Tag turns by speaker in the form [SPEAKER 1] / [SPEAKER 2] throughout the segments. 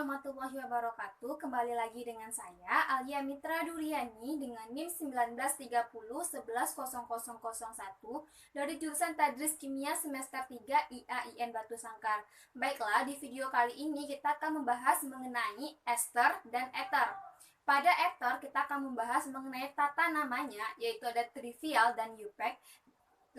[SPEAKER 1] warahmatullahi wabarakatuh. Kembali lagi dengan saya Alia Mitra Duriani dengan NIM 1930110001 dari jurusan Tadris Kimia semester 3 IAIN Batu Sangkar. Baiklah, di video kali ini kita akan membahas mengenai ester dan ether. Pada ether kita akan membahas mengenai tata namanya, yaitu ada trivial dan UPEC.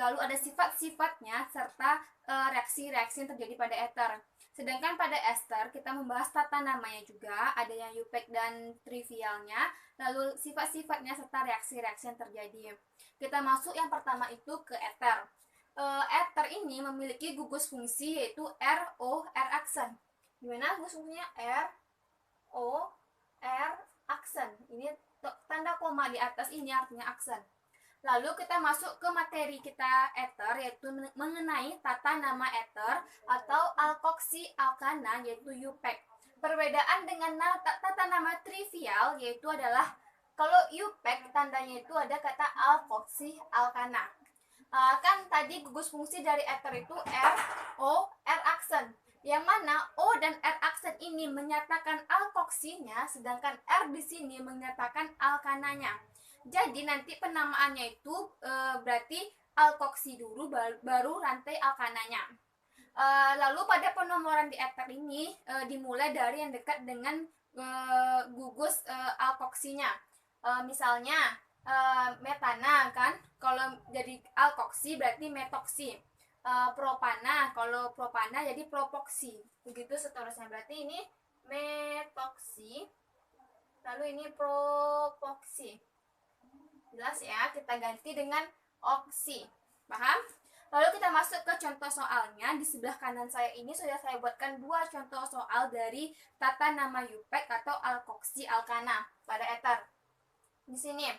[SPEAKER 1] Lalu ada sifat-sifatnya serta reaksi-reaksi yang terjadi pada ether. Sedangkan pada ester kita membahas tata namanya juga, ada yang UPEC dan trivialnya, lalu sifat-sifatnya serta reaksi-reaksi yang terjadi. Kita masuk yang pertama itu ke ether. Ether ini memiliki gugus fungsi yaitu R, O, R aksen. Gimana gugus fungsinya? R, O, R aksen. Ini tanda koma di atas ini artinya aksen. Lalu kita masuk ke materi kita ether, yaitu mengenai tata nama ether atau alkoksi alkana, yaitu UPEC. Perbedaan dengan tata nama trivial yaitu adalah kalau UPEC tandanya itu ada kata alkoksi alkana. Kan tadi gugus fungsi dari ether itu R, O, R aksen. Yang mana O dan R aksen ini menyatakan alkoksinya, sedangkan R di sini menyatakan alkananya. Jadi nanti penamaannya itu berarti alkoksi dulu baru rantai alkananya. Lalu pada penomoran di ether ini dimulai dari yang dekat dengan gugus alkoksinya. Misalnya metana kan, kalau jadi alkoksi berarti metoksi. Propana, kalau propana jadi propoksi. Begitu seterusnya, berarti ini metoksi. Lalu ini propoksi. Jelas ya, kita ganti dengan oksi. Paham? Lalu kita masuk ke contoh soalnya. Di sebelah kanan saya ini sudah saya buatkan dua contoh soal dari tata nama UPEC atau alkoksi alkana pada ether. Di sini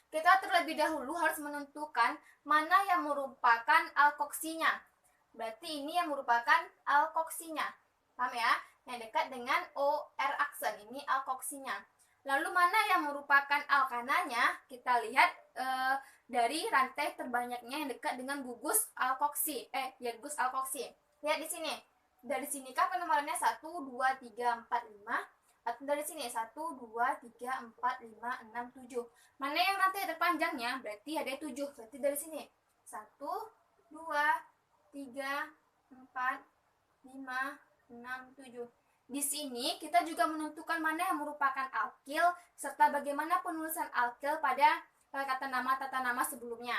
[SPEAKER 1] kita terlebih dahulu harus menentukan mana yang merupakan alkoksinya. Berarti ini yang merupakan alkoksinya. Paham ya? Yang dekat dengan O, R aksen ini alkoksinya. Lalu mana yang merupakan alkananya? Kita lihat dari rantai terbanyaknya yang dekat dengan gugus alkoksi. Gugus alkoksi. Lihat di sini. Dari sini kan penomorannya 1, 2, 3, 4, 5. Atau dari sini 1, 2, 3, 4, 5, 6, 7. Mana yang rantai terpanjangnya? Berarti ada 7. Berarti dari sini 1, 2, 3, 4, 5, 6, 7. Di sini kita juga menentukan mana yang merupakan alkil serta bagaimana penulisan alkil pada kata nama tata nama sebelumnya.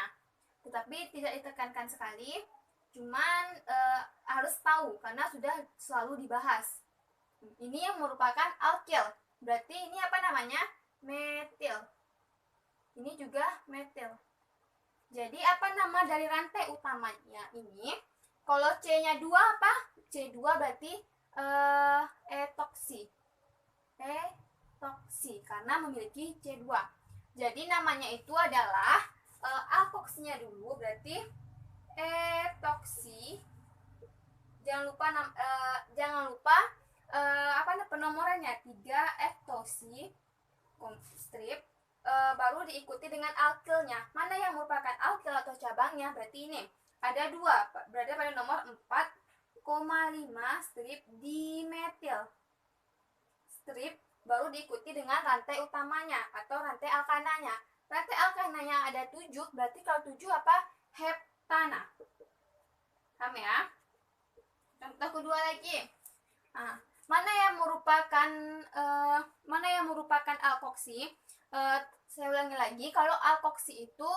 [SPEAKER 1] Tetapi tidak ditekankan sekali, cuman harus tahu karena sudah selalu dibahas. Ini yang merupakan alkil. Berarti ini apa namanya? Metil. Ini juga metil. Jadi apa nama dari rantai utamanya ini? Kalau C-nya 2 apa? C2 berarti etoksi. Etoksi karena memiliki C2. Jadi namanya itu adalah alkoksinya dulu berarti etoksi. Jangan lupa penomorannya 3 ektosi strip baru diikuti dengan alkilnya. Mana yang merupakan alkil atau cabangnya? Berarti ini ada 2, berada pada nomor 4,5 strip dimetil strip baru diikuti dengan rantai utamanya atau rantai alkananya. Rantai alkananya ada 7, berarti kalau 7 apa? Heptana. Paham ya? Contoh kedua lagi. Mana yang merupakan alkoksi? Saya ulangi lagi, kalau alkoksi itu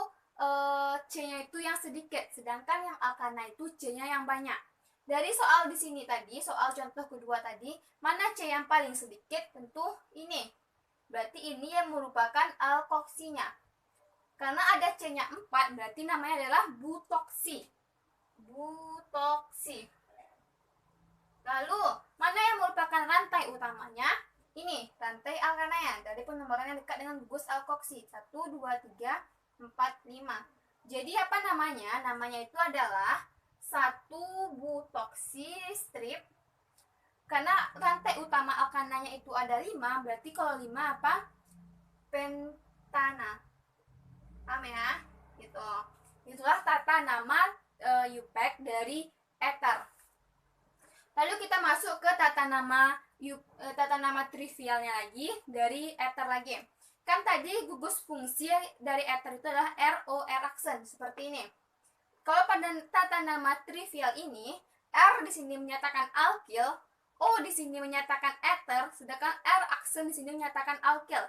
[SPEAKER 1] C-nya itu yang sedikit, sedangkan yang alkana itu C-nya yang banyak. Dari soal di sini tadi, soal contoh kedua tadi, mana C yang paling sedikit? Tentu ini. Berarti ini yang merupakan alkoksinya. Karena ada C-nya 4, berarti namanya adalah butoksi. Butoksi. Lalu, mana yang merupakan rantai utamanya? Ini, rantai alkananya. Dari penomoran yang dekat dengan gugus alkoksi. 1, 2, 3, 4, 5. Jadi apa namanya? Namanya itu adalah 1 butoksi strip. Karena rantai utama alkananya itu ada 5, berarti kalau 5 apa? Pentana. Paham ya? Gitu. Itulah tata nama UPEC dari ether. Lalu kita masuk ke tata nama trivialnya lagi dari ether lagi. Kan tadi gugus fungsi dari ether itu adalah ROR aksen seperti ini. Kalau pada tata nama trivial ini, R di sini menyatakan alkil, O di sini menyatakan ether, sedangkan R aksen di sini menyatakan alkil.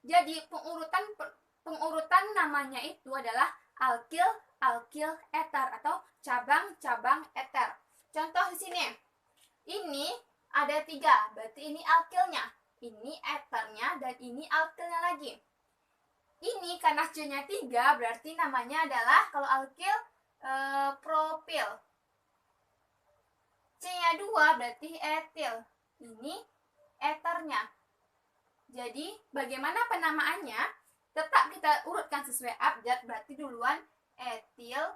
[SPEAKER 1] Jadi pengurutan namanya itu adalah alkil, alkil, ether atau cabang-cabang ether. Contoh di sini. Ini ada 3, berarti ini alkilnya, ini ethernya, dan ini alkilnya lagi. Ini karena C-nya 3, berarti namanya adalah kalau alkil propil. C-nya 2 berarti etil. Ini ethernya. Jadi bagaimana penamaannya? Tetap kita urutkan sesuai abjad, berarti duluan etil,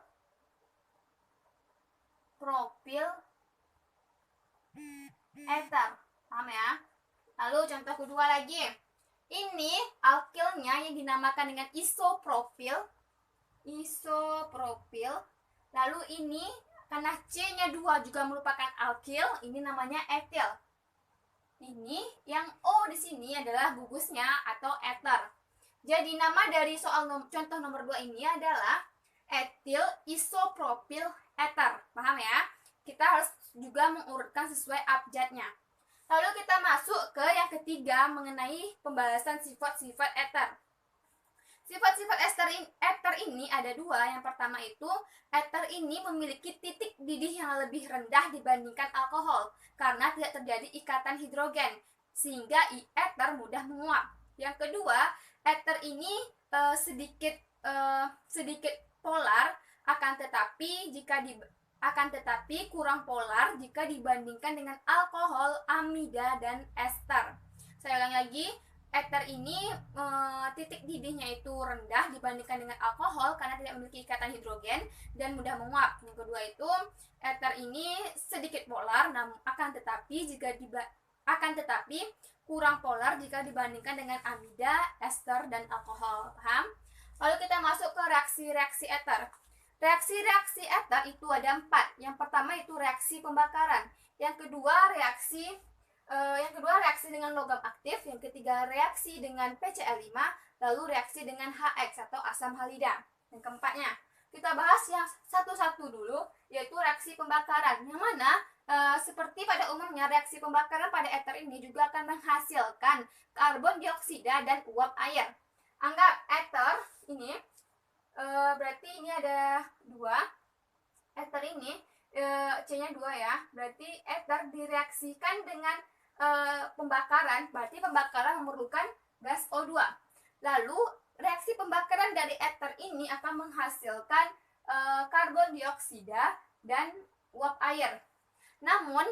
[SPEAKER 1] propil, ether. Paham ya? Lalu contoh kedua lagi. Ini alkilnya yang dinamakan dengan isopropil. Lalu ini karena C-nya 2 juga merupakan alkil, ini namanya etil. Ini yang O di sini adalah gugusnya atau ether. Jadi nama dari soal contoh nomor 2 ini adalah etil isopropil ether. Paham ya? Kita harus juga mengurutkan sesuai abjadnya. Lalu kita masuk ke yang ketiga mengenai pembahasan sifat-sifat ether. Sifat-sifat ether ini ada 2. Yang pertama itu, ether ini memiliki titik didih yang lebih rendah dibandingkan alkohol karena tidak terjadi ikatan hidrogen, sehingga ether mudah menguap. Yang kedua, ether ini sedikit polar, akan tetapi kurang polar jika dibandingkan dengan alkohol, amida, dan ester. Saya ulang lagi, ether ini titik didihnya itu rendah dibandingkan dengan alkohol karena tidak memiliki ikatan hidrogen dan mudah menguap. Yang kedua itu, ether ini sedikit polar, namun akan tetapi kurang polar jika dibandingkan dengan amida, ester, dan alkohol. Paham? Lalu kita masuk ke reaksi-reaksi ether. Reaksi-reaksi ether itu ada 4. Yang pertama itu reaksi pembakaran. Yang kedua reaksi dengan logam aktif. Yang ketiga reaksi dengan PCl5. Lalu reaksi dengan HX atau asam halida. Yang keempatnya kita bahas yang satu-satu dulu, yaitu reaksi pembakaran. Yang mana seperti pada umumnya reaksi pembakaran pada ether ini juga akan menghasilkan karbon dioksida dan uap air. Anggap ether ini berarti ini ada 2. Ether ini C-nya 2 ya. Berarti ether direaksikan dengan pembakaran, berarti pembakaran memerlukan gas O2. Lalu reaksi pembakaran dari ether ini akan menghasilkan karbon dioksida dan uap air. Namun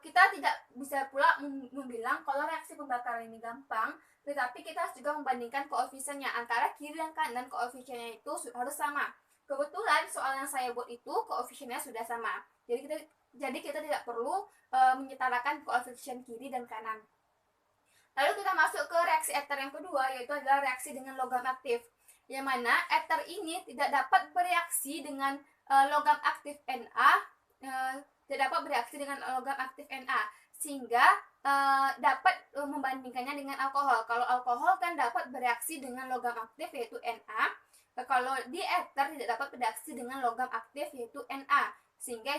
[SPEAKER 1] kita tidak bisa pula membilang kalau reaksi pembakaran ini gampang, tetapi kita harus juga membandingkan koefisiennya antara kiri dan kanan. Koefisiennya itu harus sama. Kebetulan soal yang saya buat itu koefisiennya sudah sama. Jadi kita tidak perlu menyetarakan koefisien kiri dan kanan. Lalu kita masuk ke reaksi ether yang kedua, yaitu adalah reaksi dengan logam aktif. Yang mana ether ini tidak dapat bereaksi dengan logam aktif Na, sehingga dapat membandingkannya dengan alkohol. Kalau alkohol kan dapat bereaksi dengan logam aktif yaitu Na. Kalau di ether tidak dapat bereaksi dengan logam aktif yaitu Na, sehingga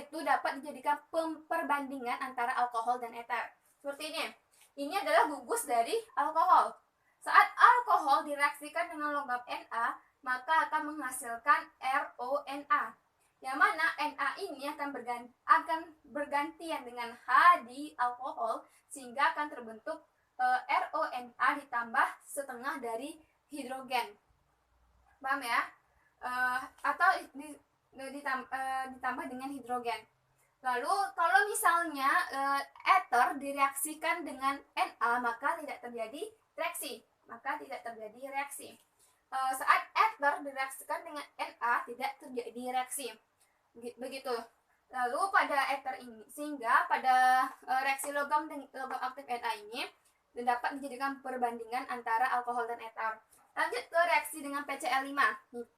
[SPEAKER 1] itu dapat dijadikan perbandingan antara alkohol dan ether. Seperti ini. Ini adalah gugus dari alkohol. Saat alkohol direaksikan dengan logam Na, maka akan menghasilkan RONA. Yang mana Na ini akan bergantian dengan H di alkohol, sehingga akan terbentuk RONA ditambah setengah dari hidrogen. Paham ya? Atau ditambah dengan hidrogen. Lalu kalau misalnya ether direaksikan dengan Na, maka tidak terjadi reaksi. Saat ether direaksikan dengan Na, tidak terjadi reaksi. Begitu. Lalu pada ether ini, sehingga pada reaksi logam aktif Na ini dapat dijadikan perbandingan antara alkohol dan ether. Lanjut ke reaksi dengan PCl5.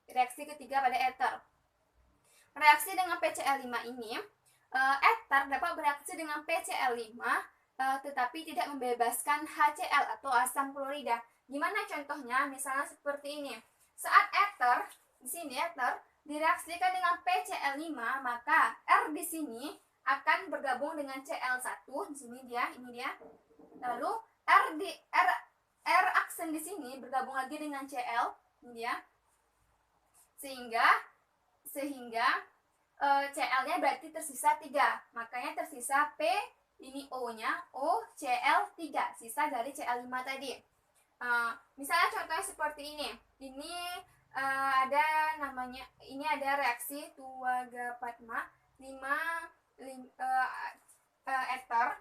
[SPEAKER 1] Reaksi ketiga pada ether. Reaksi dengan PCl5 ini Ether dapat bereaksi dengan PCl5 tetapi tidak membebaskan HCl atau asam klorida. Gimana contohnya? Misalnya seperti ini. Saat ether di sini direaksikan dengan PCl5, maka R di sini akan bergabung dengan Cl1. Di sini ini dia. Lalu R aksen di sini bergabung lagi dengan Cl, ini dia. Sehingga Cl-nya berarti tersisa 3. Makanya tersisa P, ini O-nya, O, Cl3, sisa dari Cl5 tadi. Misalnya contohnya seperti ini. Ini ada namanya, ini ada reaksi Tuagapatma 5 ether,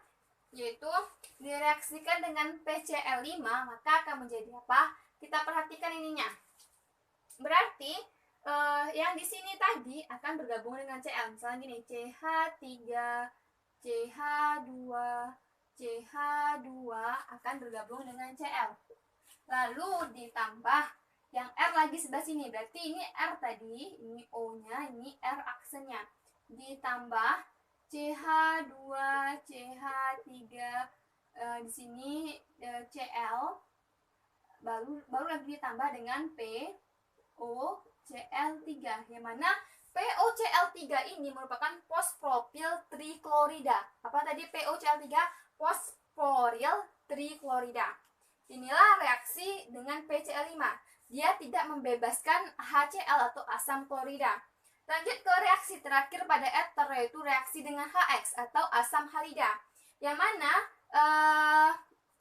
[SPEAKER 1] yaitu direaksikan dengan PCl5, maka akan menjadi apa? Kita perhatikan ininya. Berarti yang di sini tadi akan bergabung dengan Cl. Misalnya gini, CH3, CH2, CH2 akan bergabung dengan Cl. Lalu ditambah yang R lagi sebelah sini. Berarti ini R tadi, ini O-nya, ini R aksennya. Ditambah CH2, CH3, di sini Cl, baru lagi ditambah dengan POCl3, yang mana POCl3 ini merupakan fosfopil triklorida. Apa tadi POCl3? Fosforil triklorida. Inilah reaksi dengan PCl5. Dia tidak membebaskan HCl atau asam klorida. Lanjut ke reaksi terakhir pada ether, yaitu reaksi dengan HX atau asam halida. Yang mana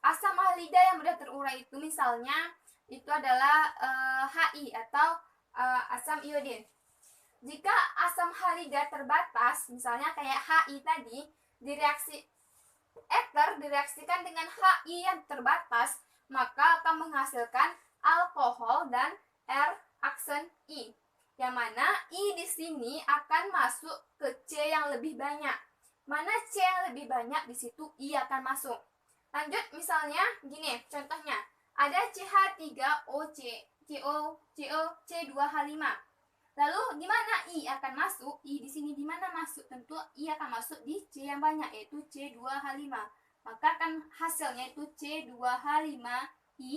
[SPEAKER 1] asam halida yang mudah terurai itu misalnya itu adalah HI atau asam iodin. Jika asam halida terbatas, misalnya kayak HI tadi, ether direaksikan dengan HI yang terbatas, maka akan menghasilkan alkohol dan R aksen I. Yang mana I di sini akan masuk ke C yang lebih banyak. Mana C yang lebih banyak, di situ I akan masuk. Lanjut, misalnya gini contohnya. Ada CH3OC, C2H5. Lalu di mana I akan masuk? I di sini di mana masuk? Tentu I akan masuk di C yang banyak, yaitu C2H5. Maka akan hasilnya itu C2H5I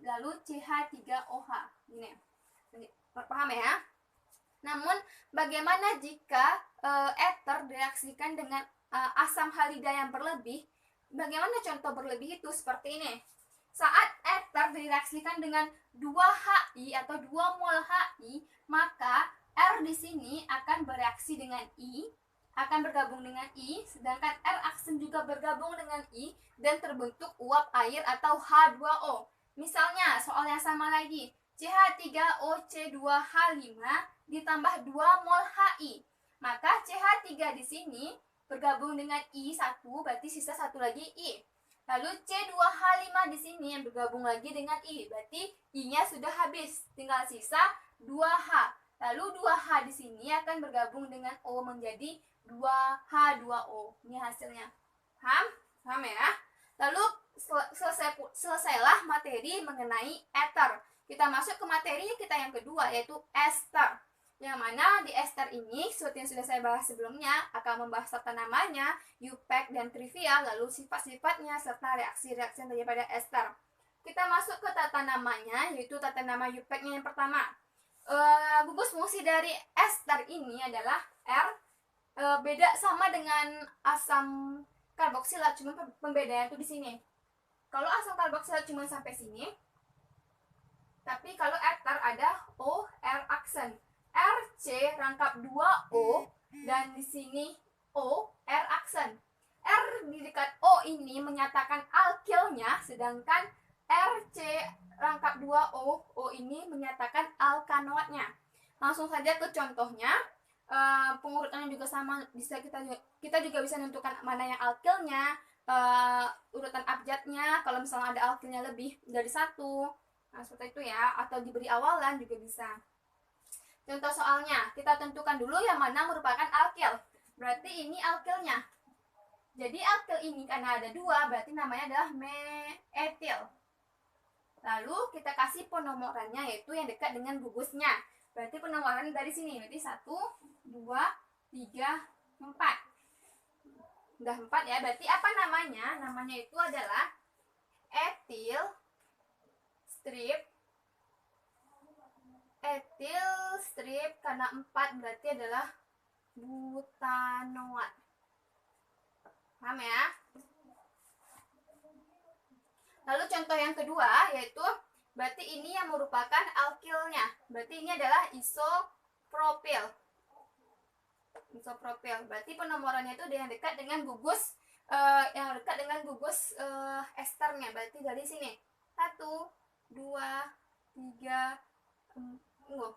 [SPEAKER 1] lalu CH3OH. Gini. Paham ya? Namun bagaimana jika ether direaksikan dengan asam halida yang berlebih? Bagaimana contoh berlebih itu? Seperti ini. Saat ether direaksikan dengan 2HI atau 2 mol HI, maka R di sini akan bereaksi dengan I, akan bergabung dengan I, sedangkan R aksen juga bergabung dengan I dan terbentuk uap air atau H2O. Misalnya soal yang sama lagi, CH3OC2H5 ditambah 2 mol HI. Maka CH3 di sini bergabung dengan I1, berarti sisa satu lagi I. Lalu C2H5 di sini yang bergabung lagi dengan I, berarti I-nya sudah habis, tinggal sisa 2H. Lalu 2H di sini akan bergabung dengan O menjadi 2H2O. Ini hasilnya. Paham? Paham ya? Lalu selesailah materi mengenai ether. Kita masuk ke materi kita yang kedua, yaitu ester. Yang mana di ester ini, seperti yang sudah saya bahas sebelumnya, akan membahas tata namanya, UPAC dan trivial, lalu sifat-sifatnya, serta reaksi-reaksi yang terjadi pada ester. Kita masuk ke tata namanya, yaitu tata nama UPAC-nya yang pertama. Gugus fungsi dari ester ini adalah R, beda sama dengan asam karboksilat, cuma pembedaannya itu di sini. Kalau asam karboksilat cuma sampai sini, tapi kalau ether ada O, R aksen. RC rangkap 2O dan di sini O, R aksen. R di dekat O ini menyatakan alkilnya, sedangkan RC rangkap 2O, O ini menyatakan alkanoatnya. Langsung saja ke contohnya. Pengurutannya juga sama, kita juga bisa menentukan mana yang alkilnya, urutan abjadnya, kalau misalnya ada alkilnya lebih dari 1, nah seperti itu ya, atau diberi awalan juga bisa. Contoh soalnya, kita tentukan dulu yang mana merupakan alkil. Berarti ini alkilnya. Jadi alkil ini karena ada 2, berarti namanya adalah meetil. Lalu kita kasih penomorannya, yaitu yang dekat dengan gugusnya. Berarti penomoran dari sini, berarti 1, 2, 3, 4. Udah 4 ya. Berarti apa namanya? Namanya itu adalah etil strip. Etil strip karena 4 berarti adalah butanoat. Paham ya? Lalu contoh yang kedua yaitu berarti ini yang merupakan alkilnya. Berarti ini adalah isopropil. Isopropil. Berarti penomorannya itu yang dekat dengan gugus esternya. Berarti dari sini 1, 2, 3, 4,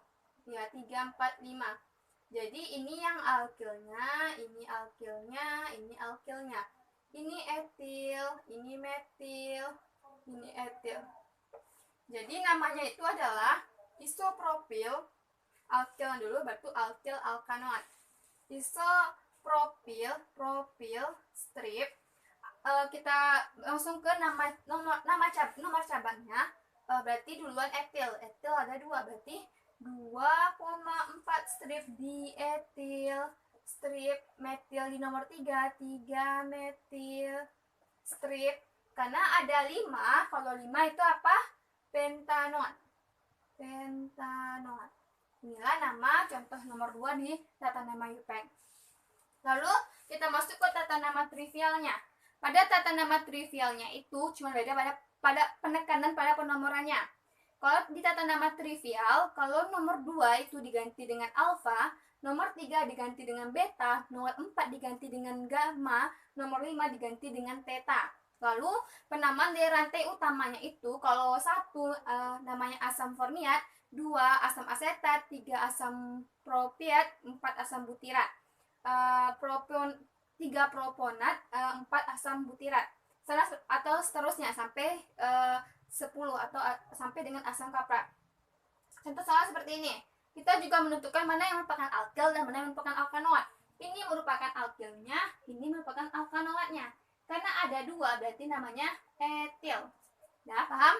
[SPEAKER 1] 5. Jadi ini yang alkilnya, ini alkilnya, ini alkilnya. Ini etil, ini metil, ini etil. Jadi namanya itu adalah isopropil. Alkil dulu baru alkil alkanoat. Isopropil, propil strip. Kita langsung ke nomor cabangnya. Berarti duluan etil. Etil ada 2, berarti 2,4 strip dietil strip metil di nomor 3 metil strip. Karena ada 5, kalau 5 itu apa? Pentanoat. Pentanoat. Inilah nama contoh nomor 2 di tata nama UPEC. Lalu kita masuk ke tata nama trivialnya. Pada tata nama trivialnya itu cuma beda pada penekanan pada penomorannya. Kalau di tata nama trivial, kalau nomor 2 itu diganti dengan alfa, nomor 3 diganti dengan beta, nomor 4 diganti dengan gamma, nomor 5 diganti dengan theta. Lalu penamaan dari rantai utamanya itu kalau 1 namanya asam formiat, 2 asam asetat, 3 asam propiat, 4 asam butirat. 3 proponat, 4 asam butirat. Atau seterusnya sampai 10 atau sampai dengan asam kapra. Contoh soal seperti ini. Kita juga menentukan mana yang merupakan alkil dan mana yang merupakan alkanoat. Ini merupakan alkilnya, ini merupakan alkanoatnya. Karena ada 2 berarti namanya etil. Ya, paham?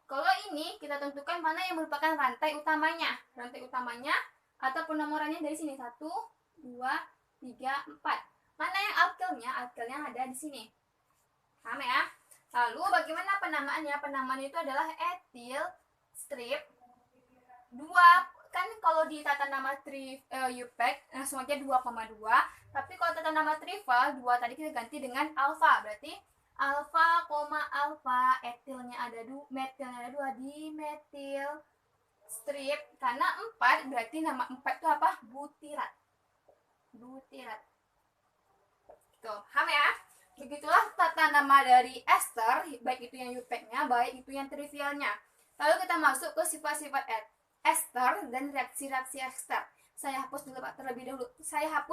[SPEAKER 1] Kalau ini kita tentukan mana yang merupakan rantai utamanya. Rantai utamanya atau penomorannya dari sini 1, 2, 3, 4. Mana yang alkilnya? Alkilnya ada di sini. Paham ya? Lalu bagaimana penamaannya? Penamaan itu adalah etil strip 2. Kan kalau di tata nama UPEC semuanya 2,2. Tapi kalau tata nama trivial 2 tadi kita ganti dengan alfa. Berarti alfa, alfa, etilnya ada 2, metilnya ada 2, dimetil strip. Karena 4 berarti nama 4 itu apa? Butirat. Butirat. Tuh, paham ya? Begitulah tata nama dari ester, baik itu yang UPEC-nya, baik itu yang trivialnya. Lalu kita masuk ke sifat-sifat ester dan reaksi-reaksi ester. Saya hapus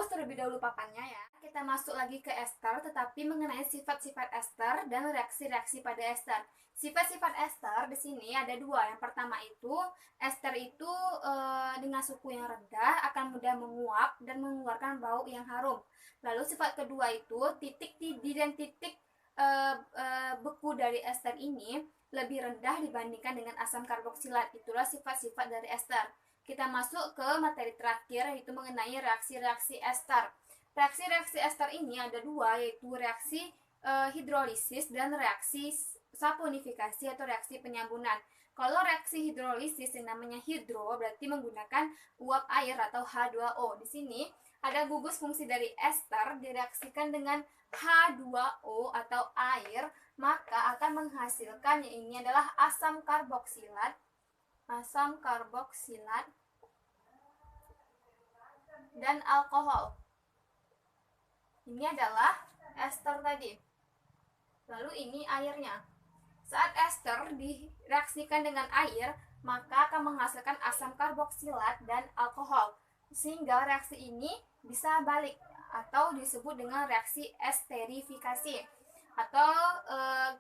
[SPEAKER 1] terlebih dahulu papannya ya. Kita masuk lagi ke ester, tetapi mengenai sifat-sifat ester dan reaksi-reaksi pada ester. Sifat-sifat ester di sini ada 2. Yang pertama itu ester itu dengan suhu yang rendah akan mudah menguap dan mengeluarkan bau yang harum. Lalu sifat kedua itu titik tidih dan titik beku dari ester ini lebih rendah dibandingkan dengan asam karboksilat. Itulah sifat-sifat dari ester. Kita masuk ke materi terakhir yaitu mengenai reaksi-reaksi ester. Reaksi-reaksi ester ini ada 2 yaitu reaksi hidrolisis dan reaksi saponifikasi atau reaksi penyambunan. Kalau reaksi hidrolisis yang namanya hidro berarti menggunakan uap air atau H2O. Di sini ada gugus fungsi dari ester direaksikan dengan H2O atau air, maka akan menghasilkan yang ini adalah asam karboksilat dan alkohol. Ini adalah ester tadi. Lalu ini airnya. Saat ester direaksikan dengan air, maka akan menghasilkan asam karboksilat dan alkohol. Sehingga reaksi ini bisa balik atau disebut dengan reaksi esterifikasi. Atau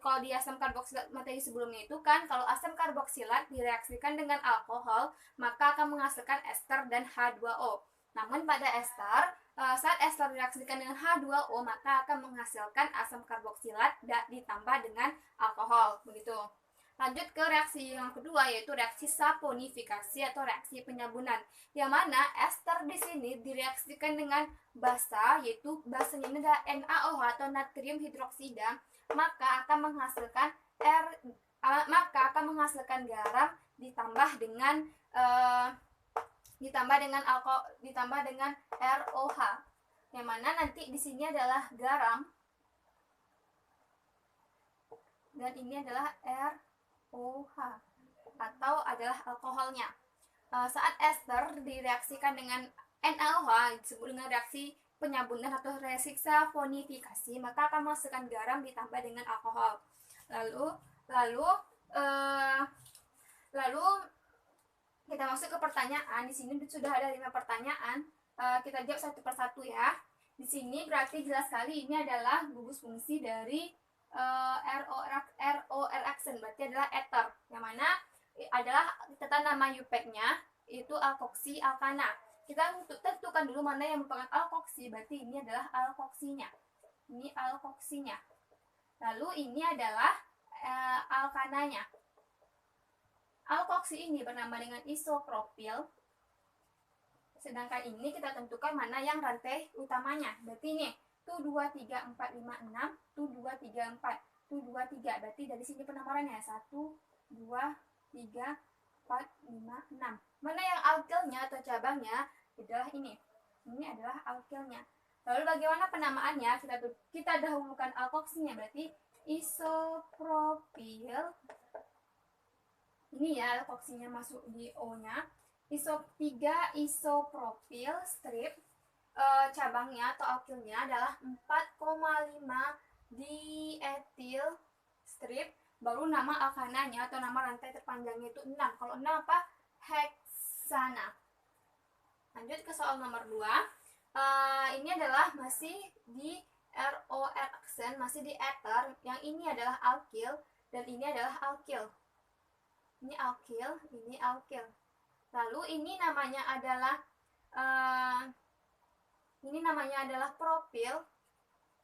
[SPEAKER 1] kalau di asam karboksilat materi sebelumnya itu kan kalau asam karboksilat direaksikan dengan alkohol maka akan menghasilkan ester dan H2O. Namun pada ester saat ester direaksikan dengan H2O maka akan menghasilkan asam karboksilat ditambah dengan alkohol begitu. Lanjut ke reaksi yang kedua, yaitu reaksi saponifikasi atau reaksi penyabunan. Yang mana ester di sini direaksikan dengan basa, yaitu basanya ini adalah NaOH atau natrium hidroksida, maka akan menghasilkan garam ditambah dengan ROH. Yang mana nanti di sini adalah garam dan ini adalah ROH atau adalah alkoholnya. Saat ester direaksikan dengan NaOH disebut dengan reaksi penyabunan atau reaksi saponifikasi, maka akan menghasilkan garam ditambah dengan alkohol. Lalu kita masuk ke pertanyaan. Di sini sudah ada 5 pertanyaan. Kita jawab satu persatu ya. Di sini berarti jelas sekali ini adalah gugus fungsi dari RO reaction, berarti adalah ether, yang mana adalah tata nama UPEC-nya itu alkoksi alkana. Kita tentukan dulu mana yang merupakan alkoksi, berarti ini adalah alkoksinya. Ini alkoksinya. Lalu ini adalah alkananya. Alkoksi ini bernama dengan isopropil. Sedangkan ini kita tentukan mana yang rantai utamanya. Berarti ini tu 2 3 4 5 6, tu 2 3 4, tu 2 3. Berarti dari sini penamarannya 1 2 3 4 5 6. Mana yang alkilnya atau cabangnya adalah ini. Ini adalah alkilnya. Lalu bagaimana penamaannya? Kita dahulukan alkoksinya, berarti isopropil. Ini ya alkoksinya masuk di O-nya. 3 isopropil strip. Cabangnya atau alkilnya adalah 4,5 dietil strip. Baru nama alkananya atau nama rantai terpanjangnya itu 6. Kalau 6 apa? Heksana. Lanjut ke soal nomor 2. Ini adalah masih di RO reaction, masih di ether. Yang ini adalah alkil dan ini adalah alkil. Ini alkil, ini alkil. Lalu ini namanya adalah propil.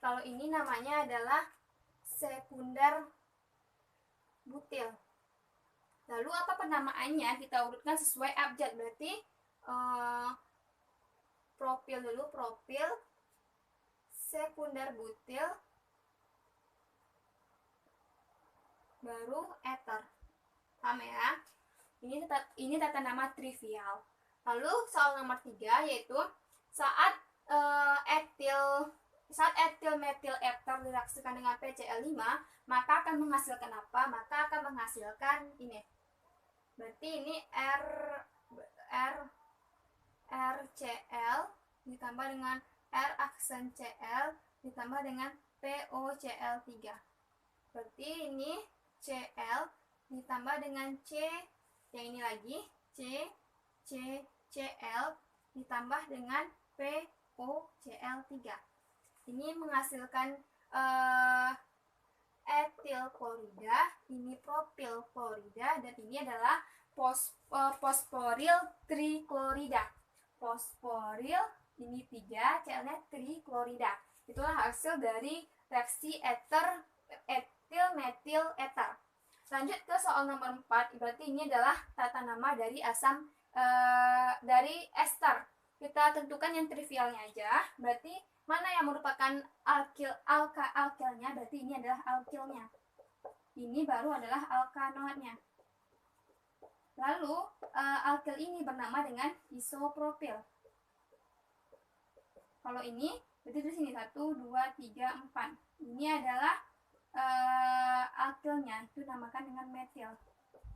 [SPEAKER 1] Kalau ini namanya adalah sekunder butil. Lalu apa penamaannya? Kita urutkan sesuai abjad. Berarti propil dulu, propil, sekunder butil, baru ether. Paham ya? Ini tata nama trivial. Lalu soal nomor 3 yaitu saat etil metil ether direaksikan dengan PCl5, maka akan menghasilkan apa? Maka akan menghasilkan ini. Berarti ini RCl ditambah dengan R aksen Cl ditambah dengan POCl3. Berarti ini Cl ditambah dengan C, yang ini lagi Cl ditambah dengan POCl3. Ini menghasilkan etil klorida, ini propil klorida, dan ini adalah fosforil triklorida. Fosforil ini 3, Cl-nya triklorida. Itulah hasil dari reaksi etil metil ether. Lanjut ke soal nomor 4, berarti ini adalah tata nama dari asam dari ester. Kita tentukan yang trivialnya aja. Berarti mana yang merupakan alkilnya? Berarti ini adalah alkilnya. Ini baru adalah alkanoidnya. Lalu alkil ini bernama dengan isopropil. Kalau ini berarti di sini 1 2 3 4. Ini adalah alkilnya, itu namakan dengan metil.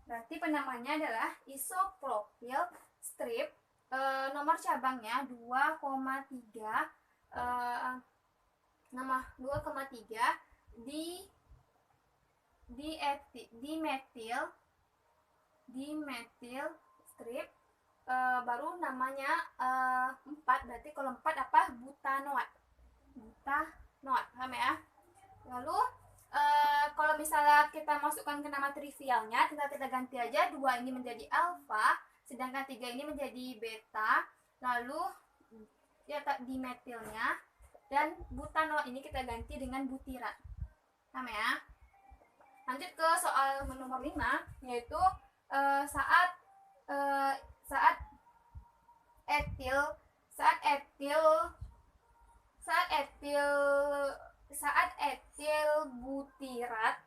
[SPEAKER 1] Berarti penamanya adalah isopropil strip, nomor cabangnya 2,3 dimetil strip, baru namanya 4. Berarti kalau 4 apa? Butanoat. Paham ya? Lalu kalau misalnya kita masukkan ke nama trivialnya, kita ganti aja 2 ini menjadi alfa, sedangkan 3 ini menjadi beta. Lalu ya dimetilnya, dan butanol ini kita ganti dengan butirat. Paham ya? Lanjut ke soal nomor 5, yaitu saat saat etil saat etil saat etil saat etil butirat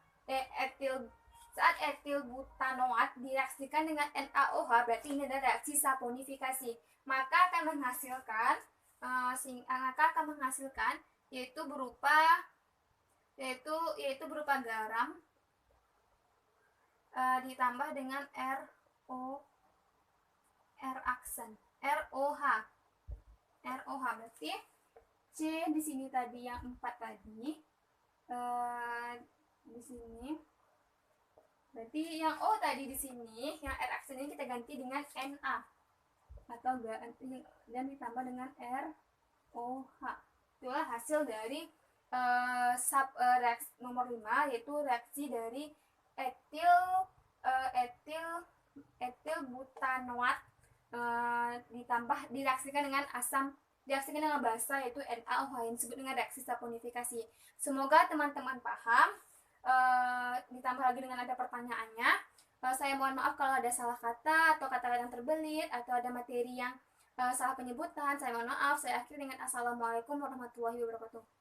[SPEAKER 1] saat etil butanoat direaksikan dengan NaOH, berarti ini adalah reaksi saponifikasi, maka akan menghasilkan yaitu berupa garam ditambah dengan ROH, berarti C di sini tadi yang 4 tadi, di sini berarti yang O tadi di sini, yang R aksen ini kita ganti dengan Na atau dan ditambah dengan ROH. Itulah hasil dari reaksi nomor 5, yaitu reaksi dari etil butanoat direaksikan dengan basa, yaitu NaOH, yang disebut dengan reaksi saponifikasi. Semoga teman-teman paham. Ditambah lagi dengan ada pertanyaannya. Saya mohon maaf kalau ada salah kata atau kata-kata yang terbelit atau ada materi yang salah penyebutan. Saya mohon maaf. Saya akhiri dengan assalamualaikum warahmatullahi wabarakatuh.